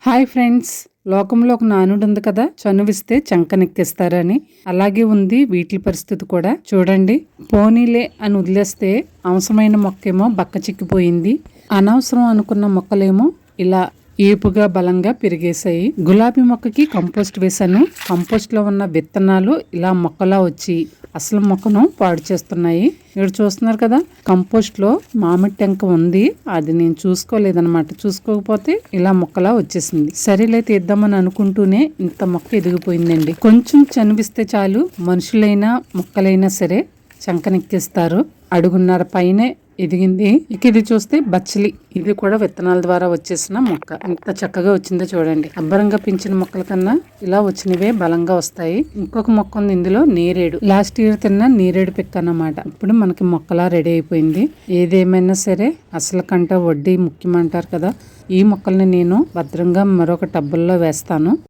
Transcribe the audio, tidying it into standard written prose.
Hi friends, లోకంలో ఒక నానుడు ఉంది కదా, చనువిస్తే చంకనెక్కిస్తారని. అలాగే ఉంది వీటి పరిస్థితి కూడా. చూడండి, పోనీలే అని వదిలేస్తే అవసరమైన మొక్కేమో బక్క చిక్కిపోయింది, అనవసరం అనుకున్న మొక్కలేమో ఇలా ఏపుగా బలంగా పెరిగేశాయి. గులాబీ మొక్కకి కంపోస్ట్ వేశాను. కంపోస్ట్ లో ఉన్న విత్తనాలు ఇలా మొక్కలా వచ్చి అసలు మొక్కను పాడు చేస్తున్నాయి. ఇక్కడ చూస్తున్నారు కదా, కంపోస్ట్ లో మామిడి టెంక ఉంది, అది నేను చూసుకోలేదన్నమాట. చూసుకోకపోతే ఇలా మొక్కలా వచ్చేసింది. సరేలే తీద్దామని అనుకుంటూనే ఇంత మొక్క ఎదిగిపోయిందండి. కొంచెం చనిపిస్తే చాలు మనుషులైనా మొక్కలైనా సరే చంకనెక్కిస్తారు. అడుగున్నర పైనే ఎదిగింది. ఇక ఇది చూస్తే బచ్చలి, ఇది కూడా విత్తనాల ద్వారా వచ్చేసిన మొక్క. ఎంత చక్కగా వచ్చిందో చూడండి. అబ్బరంగా పెంచిన మొక్కల కన్నా ఇలా వచ్చినవే బలంగా వస్తాయి. ఇంకొక మొక్క ఉంది ఇందులో, నేరేడు. లాస్ట్ ఇయర్ తిన్న నేరేడు పిక్ అన్నమాట. ఇప్పుడు మనకి మొక్కలా రెడీ అయిపోయింది. ఏదేమైనా సరే అసలు కంట వడ్డీ ముఖ్యమంటారు కదా. ఈ మొక్కల్ని నేను భద్రంగా మరొక టబ్బుల్లో వేస్తాను.